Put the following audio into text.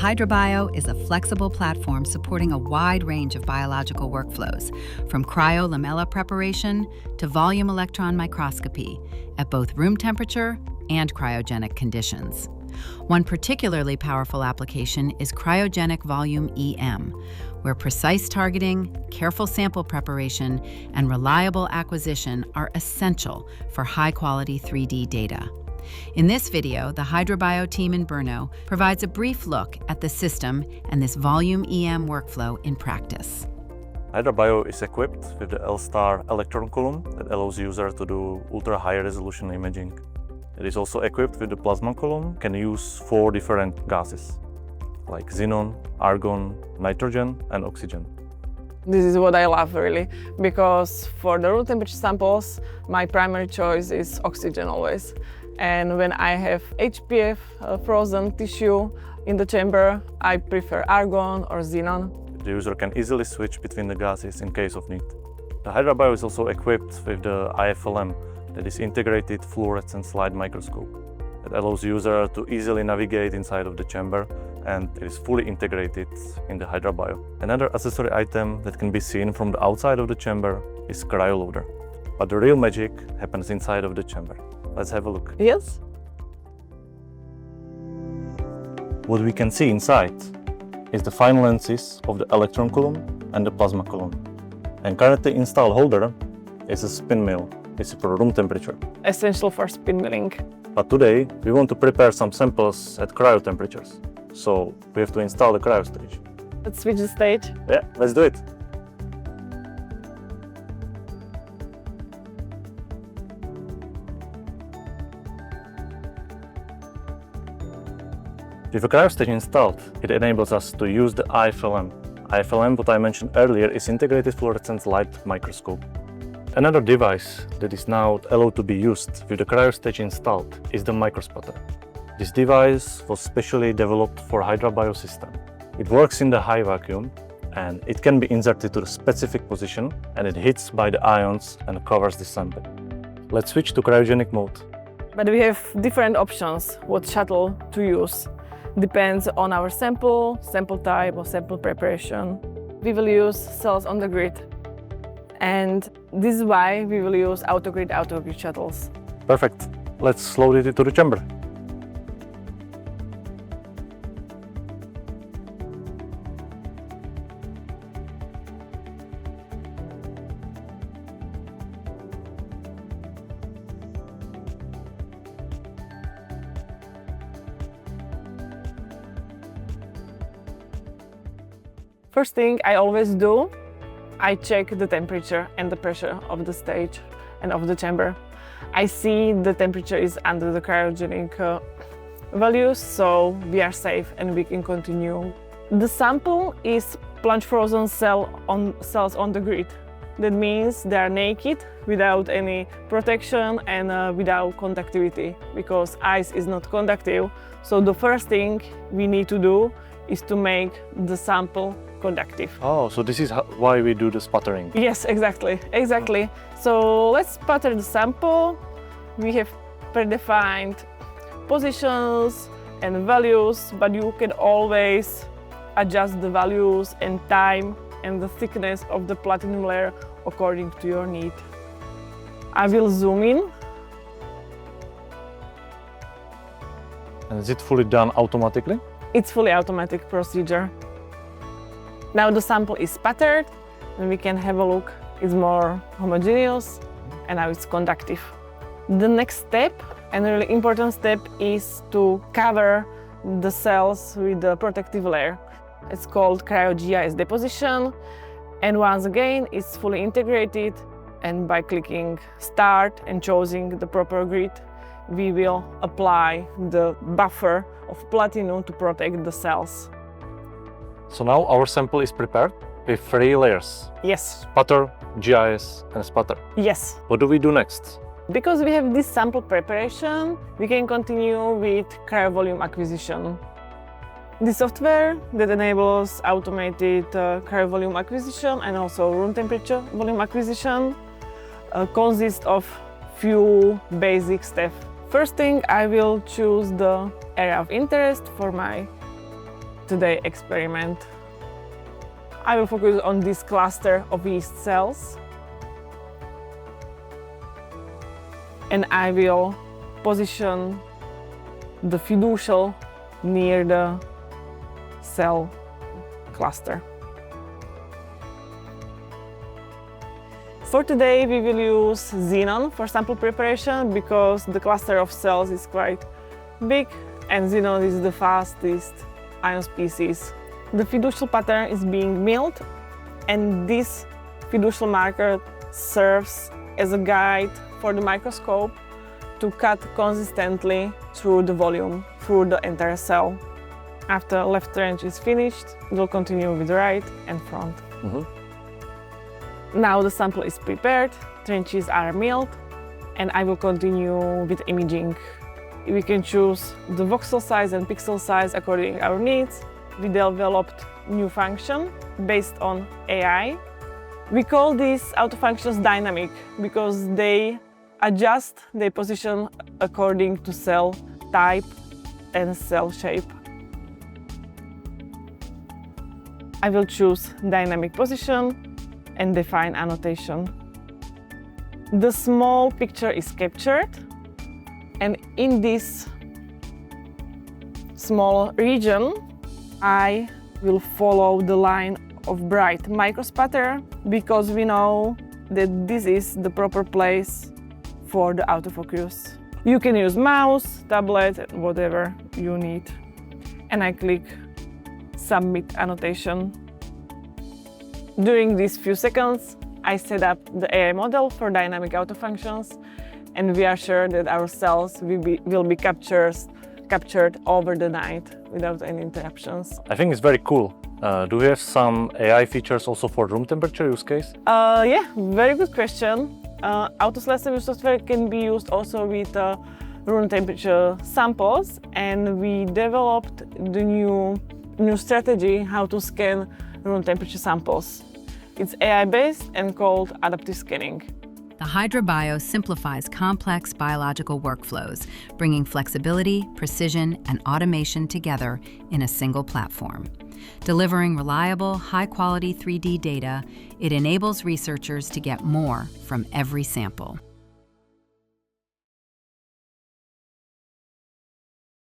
Hydra Bio is a flexible platform supporting a wide range of biological workflows, from cryo lamella preparation to volume electron microscopy at both room temperature and cryogenic conditions. One particularly powerful application is cryogenic volume EM, where precise targeting, careful sample preparation, and reliable acquisition are essential for high-quality 3D data. In this video, the Hydra Bio team in Brno provides a brief look at the system and this volume EM workflow in practice. Hydra Bio is equipped with the L-star Electron column that allows users to do ultra-high resolution imaging. It is also equipped with the plasma column, can use 4 different gases, like xenon, argon, nitrogen, and oxygen. This is what I love really, because for the room temperature samples, my primary choice is oxygen always. And when I have HPF frozen tissue in the chamber, I prefer argon or xenon. The user can easily switch between the gases in case of need. The Hydra Bio is also equipped with the IFLM, that is integrated fluorescence-guided microscope. It allows user to easily navigate inside of the chamber, and it is fully integrated in the Hydra Bio. Another accessory item that can be seen from the outside of the chamber is Cryo loader. But the real magic happens inside of the chamber. Let's have a look. Yes. What we can see inside is the fine lenses of the electron column and the plasma column. And currently installed holder is a spin mill. It's for room temperature. Essential for spin milling. But today we want to prepare some samples at cryo temperatures. So we have to install the cryo stage. Let's switch the stage. Yeah, let's do it. With the cryo stage installed, it enables us to use the IFLM. IFLM, what I mentioned earlier, is integrated fluorescence light microscope. Another device that is now allowed to be used with the cryo stage installed is the microspotter. This device was specially developed for Hydra Bio system. It works in the high vacuum and it can be inserted to the specific position, and it hits by the ions and covers the sample. Let's switch to cryogenic mode. But we have different options what shuttle to use. Depends on our sample type or sample preparation. We will use cells on the grid. And this is why we will use autogrid shuttles. Perfect. Let's load it into the chamber. First thing I always do, I check the temperature and the pressure of the stage and of the chamber. I see the temperature is under the cryogenic values, so we are safe and we can continue. The sample is plunge frozen cells on the grid. That means they are naked, without any protection and without conductivity, because ice is not conductive. So the first thing we need to do is to make the sample conductive. Oh, so this is why we do the sputtering. Yes, exactly. So let's sputter the sample. We have predefined positions and values, but you can always adjust the values and time and the thickness of the platinum layer according to your need. I will zoom in. And is it fully done automatically? It's fully automatic procedure. Now the sample is sputtered, and we can have a look. It's more homogeneous and now it's conductive. The next step, and a really important step, is to cover the cells with the protective layer. It's called cryo-GIS deposition, and once again it's fully integrated, and by clicking start and choosing the proper grid, we will apply the buffer of platinum to protect the cells. So now our sample is prepared with 3 layers. Yes. Sputter, GIS and sputter. Yes. What do we do next? Because we have this sample preparation, we can continue with cryo volume acquisition. The software that enables automated cryo volume acquisition and also room temperature volume acquisition consists of few basic steps. First thing, I will choose the area of interest for my today's experiment. I will focus on this cluster of yeast cells, and I will position the fiducial near the cell cluster. For today, we will use xenon for sample preparation because the cluster of cells is quite big and xenon is the fastest ion species. The fiducial pattern is being milled, and this fiducial marker serves as a guide for the microscope to cut consistently through the volume, through the entire cell. After left trench is finished, we'll continue with right and front. Now the sample is prepared, trenches are milled, and I will continue with imaging. We can choose the voxel size and pixel size according to our needs. We developed new function based on AI. We call these auto functions dynamic because they adjust their position according to cell type and cell shape. I will choose dynamic position and define annotation. The small picture is captured, and in this small region, I will follow the line of bright microspatter because we know that this is the proper place for the autofocus. You can use mouse, tablet, whatever you need. And I click Submit Annotation. During these few seconds, I set up the AI model for dynamic autofunctions, and we are sure that our cells will be captured over the night without any interruptions. I think it's very cool. Do we have some AI features also for room temperature use case? Yeah, very good question. AutoSLASM software can be used also with room temperature samples, and we developed the new strategy how to scan room temperature samples. It's AI-based and called adaptive scanning. The Hydra Bio simplifies complex biological workflows, bringing flexibility, precision, and automation together in a single platform. Delivering reliable, high-quality 3D data, it enables researchers to get more from every sample.